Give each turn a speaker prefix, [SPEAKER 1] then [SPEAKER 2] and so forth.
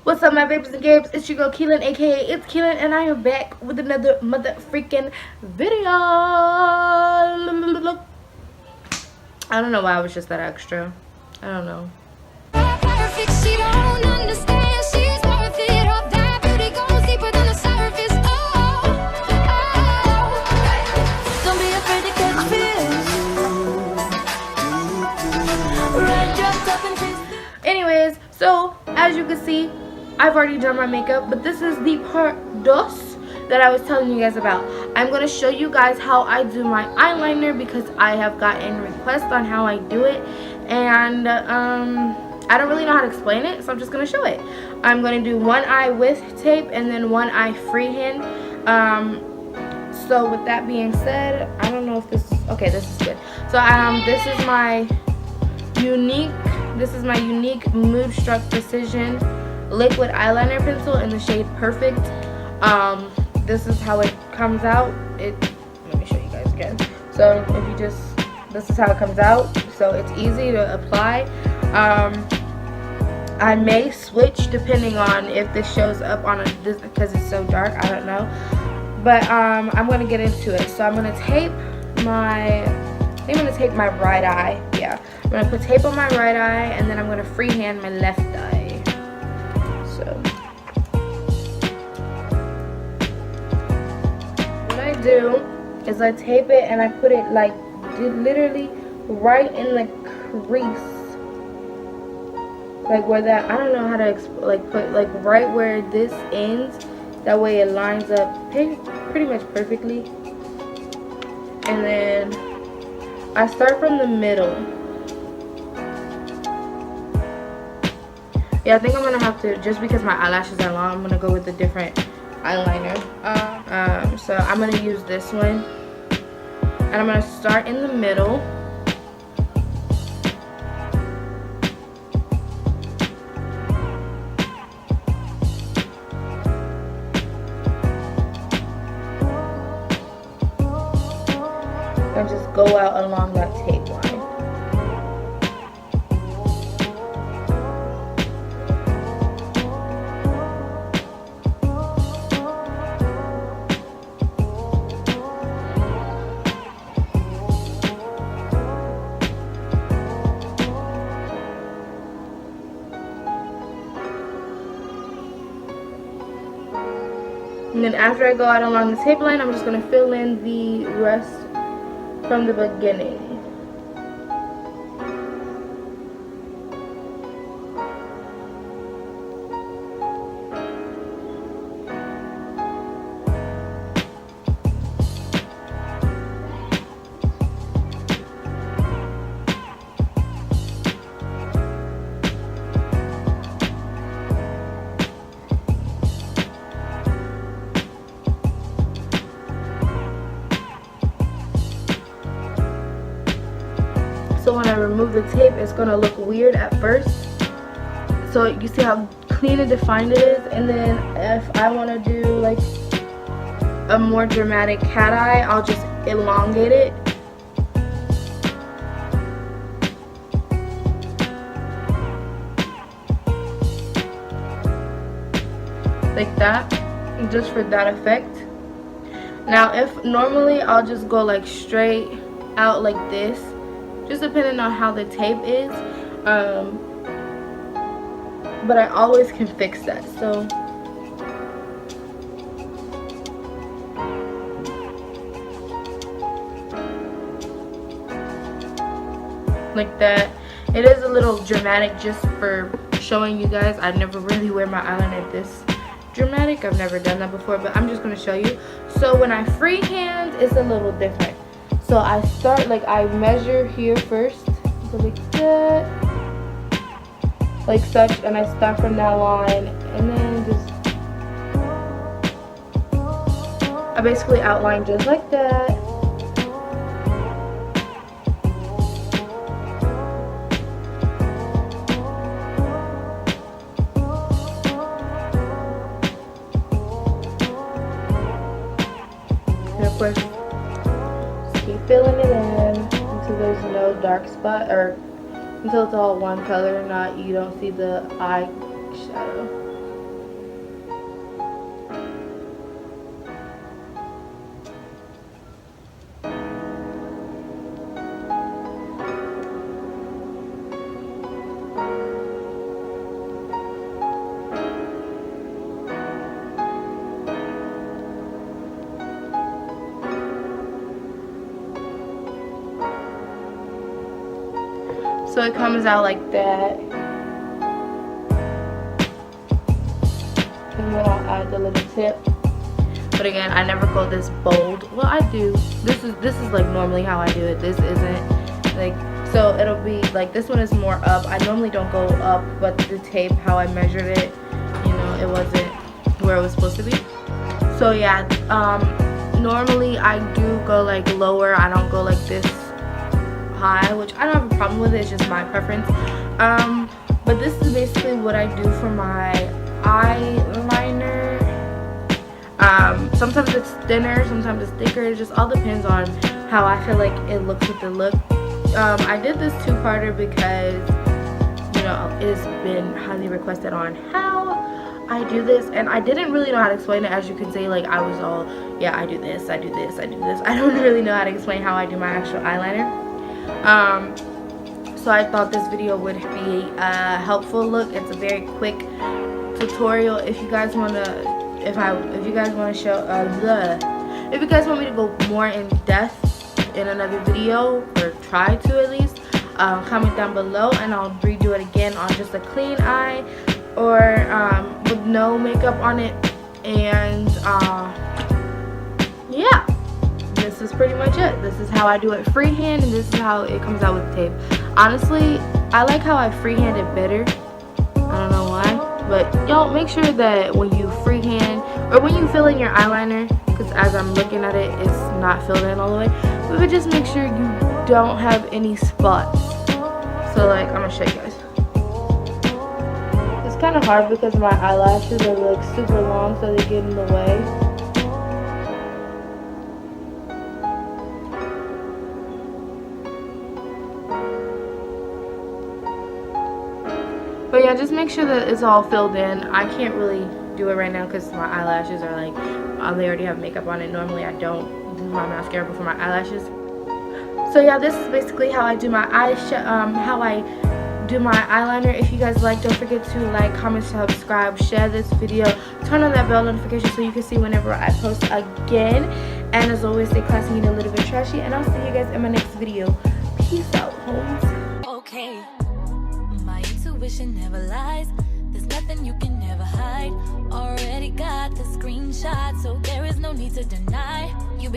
[SPEAKER 1] What's up, my babes and gabes? It's your girl Keylinn, aka It's Keylinn, and I am back with another mother freaking video. I don't know why I was just that extra. I don't know.
[SPEAKER 2] Perfect, she don't understand. She's worth it. All that beauty goes deeper than the surface. Don't be afraid to catch fish. Right, dressed up and tasty.
[SPEAKER 1] Anyways, so as you can see, I've already done my makeup, but this is the part dos that I was telling you guys about. I'm going to show you guys how I do my eyeliner because I have gotten requests on how I do it, and I don't really know how to explain it, so I'm just going to show it. I'm going to do one eye with tape and then one eye freehand. So with that being said, I don't know if this is okay. This is good. So this is my unique Mood Struck Precision liquid eyeliner pencil in the shade Perfect. This is how it comes out. Let me show you guys again. So if you this is how it comes out. So it's easy to apply. I may switch depending on if this shows up on this because it's so dark. I don't know, but I'm gonna get into it. So I'm gonna tape my right eye. Yeah, I'm gonna put tape on my right eye, and then I'm gonna freehand my left eye. So what I do is I tape it and I put it like literally right in the crease, like where that, I don't know how to put like right where this ends. That way it lines up pretty much perfectly. And then I start from the middle. Yeah, I think I'm gonna have to, just because my eyelashes are long, I'm gonna go with a different eyeliner. So I'm gonna use this one, and I'm gonna start in the middle. And just go out along that tape line. And then after I go out along the tape line, I'm just going to fill in the rest from the beginning. So when I remove the tape, it's going to look weird at first. So you see how clean and defined it is. And then if I want to do like a more dramatic cat eye, I'll just elongate it. Like that, just for that effect. Now if normally I'll just go like straight out like this, just depending on how the tape is, but I always can fix that. So like that. It is a little dramatic just for showing you guys. I never really wear my eyeliner this dramatic. I've never done that before, but I'm just going to show you. So when I freehand, it's a little different. So I start, like, I measure here first, so like that, like such, and I start from that line, and then just, I basically outline just like that. And of course, keep filling it in until there's no dark spot, or until it's all one color, you don't see the eye shadow. So it comes out like that. And then I'll add the little tip. But again, I never go this bold. Well, I do. This is like normally how I do it. This isn't like, so it'll be like, this one is more up. I normally don't go up, but the tape, how I measured it, you know, it wasn't where it was supposed to be. So yeah, normally I do go like lower. I don't go like this high, which I don't have a problem with it. It's just my preference. But this is basically what I do for my eyeliner. Sometimes it's thinner, sometimes it's thicker. It just all depends on how I feel like it looks with the look. I did this two-parter because, you know, it's been highly requested on how I do this, and I didn't really know how to explain it. As you can see, like, I was all, yeah, I do this, I do this, I do this. I don't really know how to explain how I do my actual eyeliner. So I thought this video would be a helpful look. It's a very quick tutorial. If you guys want to, if you guys want to show, if you guys want me to go more in depth in another video, or try to at least, comment down below, and I'll redo it again on just a clean eye, or with no makeup on it. And yeah, this is pretty much it. This is how I do it freehand, and this is how it comes out with tape. Honestly, I like how I freehand it better. I don't know why. But y'all, make sure that when you freehand, or when you fill in your eyeliner, because as I'm looking at it, it's not filled in all the way, but just make sure you don't have any spots. So like, I'm gonna show you guys. It's kind of hard because my eyelashes are like super long, so they get in the way. But yeah, just make sure that it's all filled in. I can't really do it right now because my eyelashes are like, they already have makeup on it. Normally I don't do my mascara before my eyelashes. So yeah, this is basically how I do my eyeliner. If you guys like, don't forget to like, comment, subscribe, share this video, turn on that bell notification so you can see whenever I post again. And as always, stay classy and a little bit trashy, and I'll see you guys in my next video. Peace out, homes.
[SPEAKER 2] Okay. My intuition never lies. There's nothing you can never hide. Already got the screenshot, so there is no need to deny. You've been